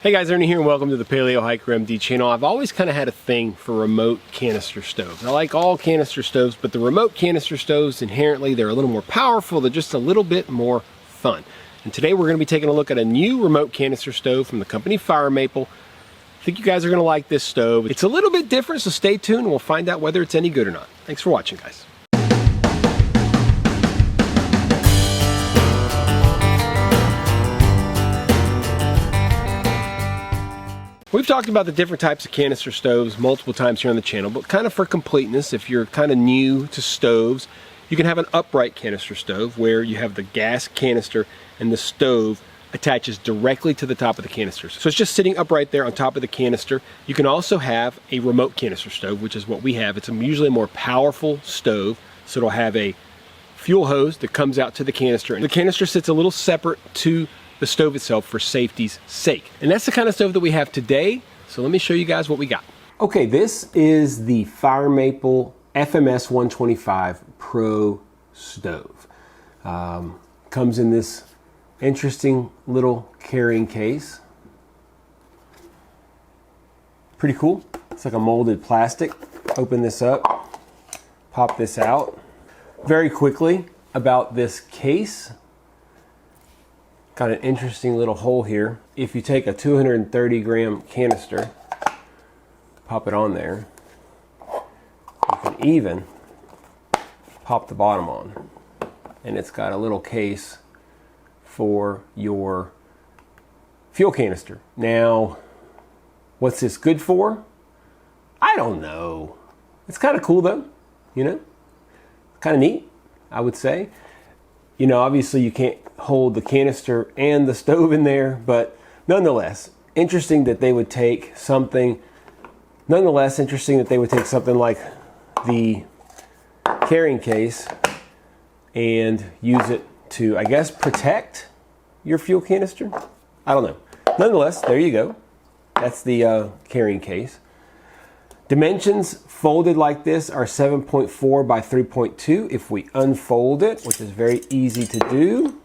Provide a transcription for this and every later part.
Hey guys, Ernie here and welcome to the Paleo Hiker MD channel. I've always kind of had a thing for remote canister stoves. I like all canister stoves, but the remote canister stoves, inherently, they're a little more powerful. They're just a little bit more fun. And today we're going to be taking a look at a new remote canister stove from the company Fire Maple. I think you guys are going to like this stove. It's a little bit different, so stay tuned and we'll find out whether it's any good or not. Thanks for watching, guys. We've talked about the different types of canister stoves multiple times here on the channel, but kind of for completeness, if you're kind of new to stoves, you can have an upright canister stove where you have the gas canister and the stove attaches directly to the top of the canister. So it's just sitting upright there on top of the canister. You can also have a remote canister stove, which is what we have. It's usually a more powerful stove, so it'll have a fuel hose that comes out to the canister, and the canister sits a little separate to the stove itself for safety's sake. And that's the kind of stove that we have today. So let me show you guys what we got. Okay, this is the Fire Maple FMS-125 Pro stove. Comes in this interesting little carrying case. Pretty cool. It's like a molded plastic. Open this up, pop this out. Very quickly about this case. Got an interesting little hole here. If you take a 230 gram canister, pop it on there, you can even pop the bottom on. And it's got a little case for your fuel canister. Now, what's this good for? I don't know. It's kind of cool though, you know? Kind of neat, I would say. You know, obviously you can't hold the canister and the stove in there, but nonetheless, interesting that they would take something, like the carrying case and use it to, I guess, protect your fuel canister. I don't know. Nonetheless, there you go. That's the carrying case. Dimensions folded like this are 7.4 by 3.2. If we unfold it, which is very easy to do,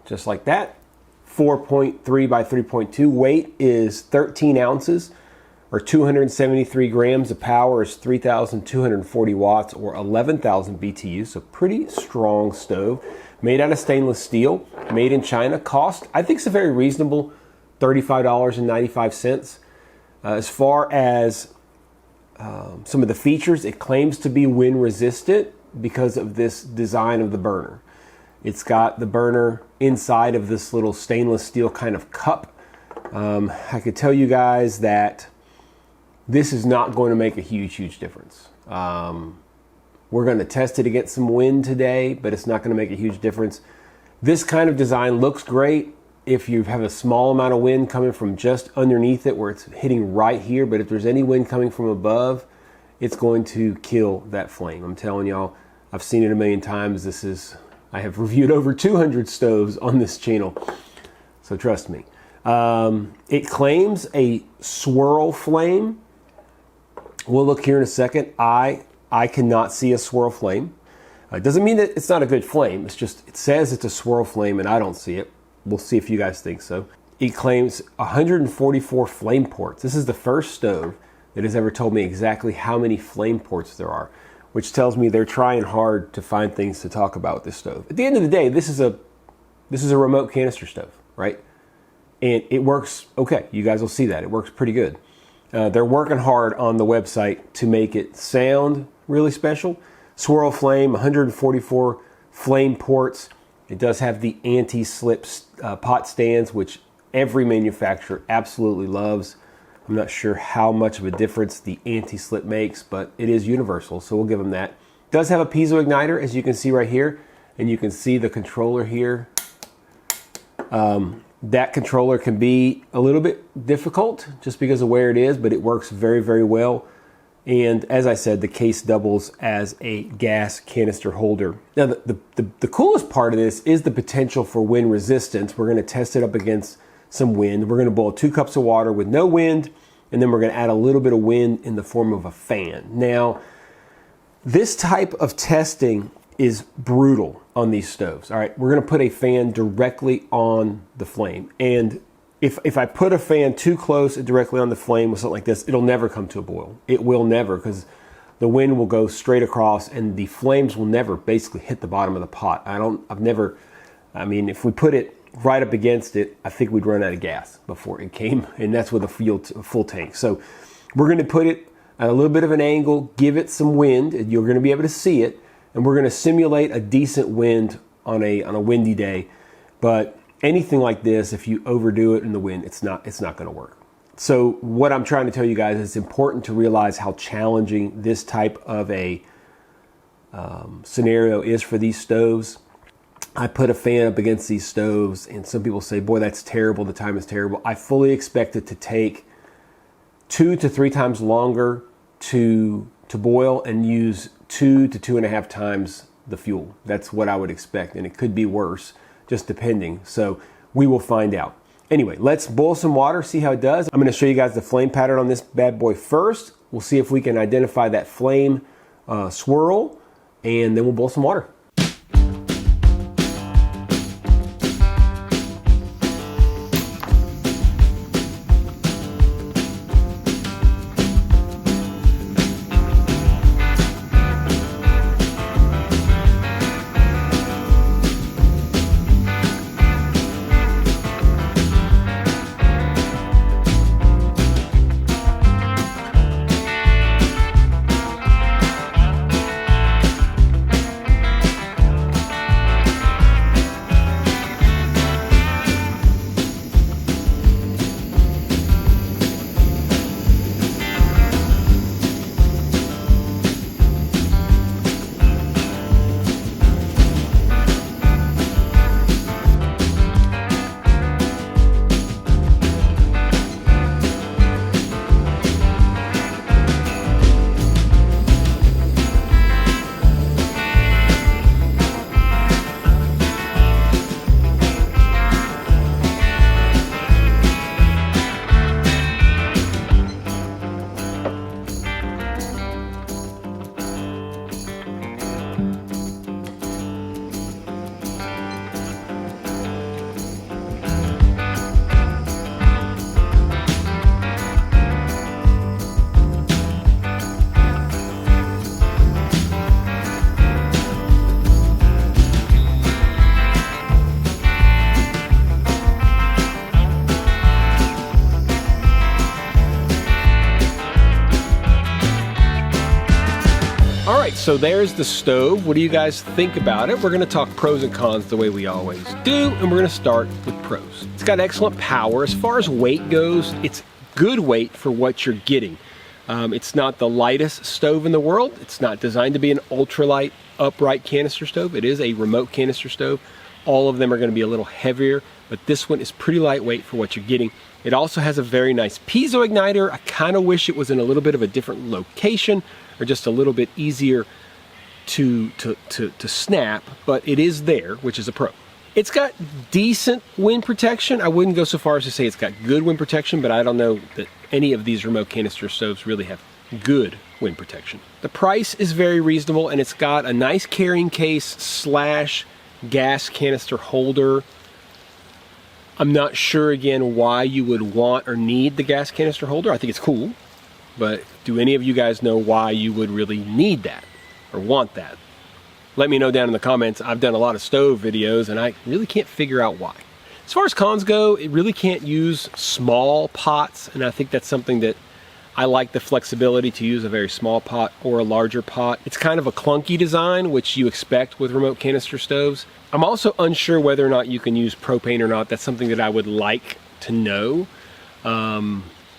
just like that, 4.3 by 3.2. Weight is 13 ounces, or 273 grams. Of power is 3,240 watts, or 11,000 BTUs. So pretty strong stove. Made out of stainless steel, made in China. Cost, I think, is a very reasonable $35.95. As far as some of the features, it claims to be wind resistant because of this design of the burner. It's got the burner inside of this little stainless steel kind of cup. I could tell you guys that this is not going to make a huge difference. We're going to test it against some wind today, but it's not going to make a huge difference. This kind of design looks great if you have a small amount of wind coming from just underneath it where it's hitting right here, but if there's any wind coming from above, it's going to kill that flame. I'm telling y'all, I've seen it a million times. I have reviewed over 200 stoves on this channel, so trust me. It claims a swirl flame. We'll look here in a second. I cannot see a swirl flame. It doesn't mean that it's not a good flame. It's just, it says it's a swirl flame and I don't see it. We'll see if you guys think so. It claims 144 flame ports. This is the first stove that has ever told me exactly how many flame ports there are, which tells me they're trying hard to find things to talk about with this stove. At the end of the day, this is a remote canister stove, right? And it works okay. You guys will see that. It works pretty good. They're working hard on the website to make it sound really special. Swirl flame, 144 flame ports. It does have the anti-slip pot stands, which every manufacturer absolutely loves. I'm not sure how much of a difference the anti-slip makes, but it is universal, so we'll give them that. It does have a piezo igniter, as you can see right here, and you can see the controller here. That controller can be a little bit difficult just because of where it is, but it works very well. And as I said, the case doubles as a gas canister holder. Now, the coolest part of this is the potential for wind resistance. We're going to test it up against some wind. We're going to boil 2 cups of water with no wind, and then we're going to add a little bit of wind in the form of a fan. Now, this type of testing is brutal on these stoves. All right, we're gonna put a fan directly on the flame. And if I put a fan too close directly on the flame with something like this, it'll never come to a boil. It will never, because the wind will go straight across and the flames will never basically hit the bottom of the pot. I mean, if we put it right up against it, I think we'd run out of gas before it came, and that's with a full tank. So we're gonna put it at a little bit of an angle, give it some wind, and you're gonna be able to see it, and we're gonna simulate a decent wind on a windy day. But anything like this, if you overdo it in the wind, it's not gonna work. So what I'm trying to tell you guys is it's important to realize how challenging this type of a scenario is for these stoves. I put a fan up against these stoves, and some people say, boy, that's terrible, the time is terrible. I fully expect it to take 2 to 3 times longer to boil and use 2 to 2.5 times the fuel. That's what I would expect, and it could be worse, just depending. So we will find out. Anyway, let's boil some water, see how it does. I'm gonna show you guys the flame pattern on this bad boy first. We'll see if we can identify that flame swirl, and then we'll boil some water. So there's the stove. What do you guys think about it? We're gonna talk pros and cons the way we always do, and we're gonna start with pros. It's got excellent power. As far as weight goes, it's good weight for what you're getting. It's not the lightest stove in the world. It's not designed to be an ultralight upright canister stove. It is a remote canister stove. All of them are gonna be a little heavier, but this one is pretty lightweight for what you're getting. It also has a very nice piezo igniter. I kind of wish it was in a little bit of a different location or just a little bit easier to snap, but it is there, which is a pro. It's got decent wind protection. I wouldn't go so far as to say it's got good wind protection, but I don't know that any of these remote canister stoves really have good wind protection. The price is very reasonable, and it's got a nice carrying case / gas canister holder. I'm not sure, again, why you would want or need the gas canister holder. I think it's cool, but do any of you guys know why you would really need that or want that? Let me know down in the comments. I've done a lot of stove videos, and I really can't figure out why. As far as cons go, it really can't use small pots, and I think that's something that I like, the flexibility to use a very small pot or a larger pot. It's kind of a clunky design, which you expect with remote canister stoves. I'm also unsure whether or not you can use propane or not. That's something that I would like to know.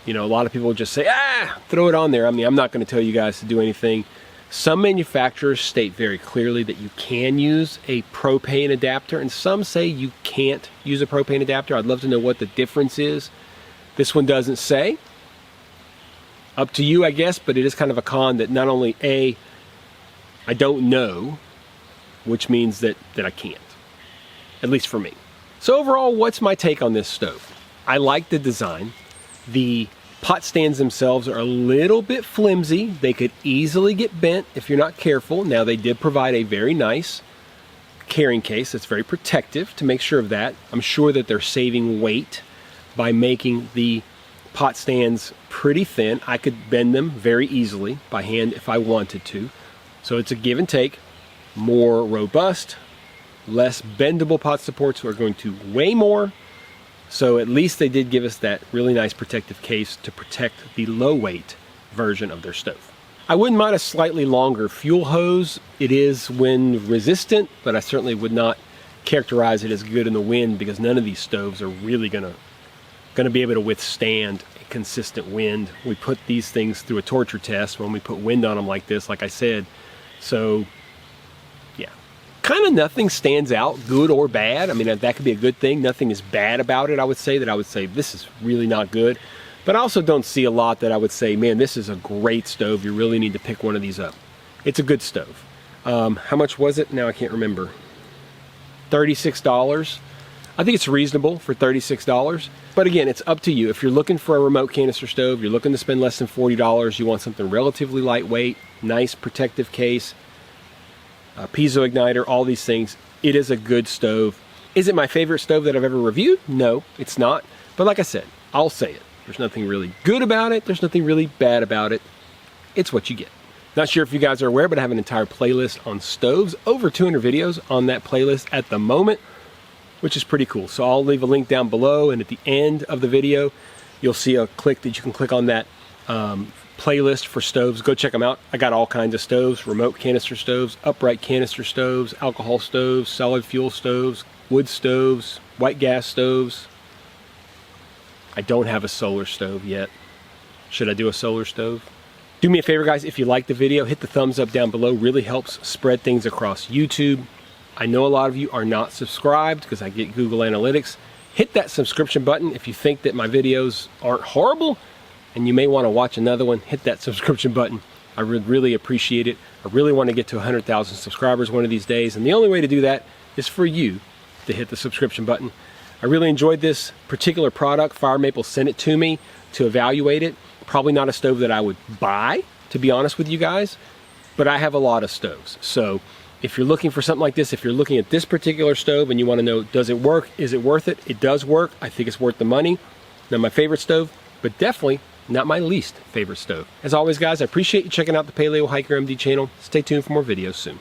You know, a lot of people just say, throw it on there. I mean, I'm not going to tell you guys to do anything. Some manufacturers state very clearly that you can use a propane adapter, and some say you can't use a propane adapter. I'd love to know what the difference is. This one doesn't say. Up to you, I guess, but it is kind of a con that not only I don't know, which means that I can't, at least for me. So overall, what's my take on this stove? I like the design. The Pot stands themselves are a little bit flimsy. They could easily get bent if you're not careful. Now, they did provide a very nice carrying case that's very protective to make sure of that. I'm sure that they're saving weight by making the pot stands pretty thin. I could bend them very easily by hand if I wanted to. So it's a give and take. More robust, less bendable pot supports are going to weigh more. So at least they did give us that really nice protective case to protect the low weight version of their stove. I wouldn't mind a slightly longer fuel hose. It is wind resistant, but I certainly would not characterize it as good in the wind because none of these stoves are really gonna be able to withstand a consistent wind. We put these things through a torture test when we put wind on them like this, like I said. So yeah, kind of nothing stands out, good or bad. I mean, that could be a good thing. Nothing is bad about it, I would say, this is really not good. But I also don't see a lot that I would say, man, this is a great stove. You really need to pick one of these up. It's a good stove. How much was it? Now I can't remember. $36. I think it's reasonable for $36. But again, it's up to you. If you're looking for a remote canister stove, you're looking to spend less than $40, you want something relatively lightweight, nice protective case, piezo igniter, all these things, it is a good stove. Is it my favorite stove that I've ever reviewed? No, it's not. But like I said, I'll say it. There's nothing really good about it. There's nothing really bad about it. It's what you get. Not sure if you guys are aware, but I have an entire playlist on stoves. Over 200 videos on that playlist at the moment, which is pretty cool. So I'll leave a link down below, and at the end of the video, you'll see a click that you can click on that playlist for stoves. Go check them out. I got all kinds of stoves: remote canister stoves, upright canister stoves, alcohol stoves, solid fuel stoves, wood stoves, white gas stoves. I don't have a solar stove yet. Should I do a solar stove? Do me a favor, guys, if you like the video, hit the thumbs up down below. Really helps spread things across YouTube. I know a lot of you are not subscribed because I get Google Analytics. Hit that subscription button if you think that my videos aren't horrible and you may want to watch another one. Hit that subscription button. I would really appreciate it. I really want to get to 100,000 subscribers one of these days, and the only way to do that is for you to hit the subscription button. I really enjoyed this particular product. Fire Maple sent it to me to evaluate it. Probably not a stove that I would buy, to be honest with you guys, but I have a lot of stoves. So if you're looking for something like this, if you're looking at this particular stove and you want to know, does it work? Is it worth it? It does work. I think it's worth the money. Not my favorite stove, but definitely not my least favorite stove. As always, guys, I appreciate you checking out the Paleo Hiker MD channel. Stay tuned for more videos soon.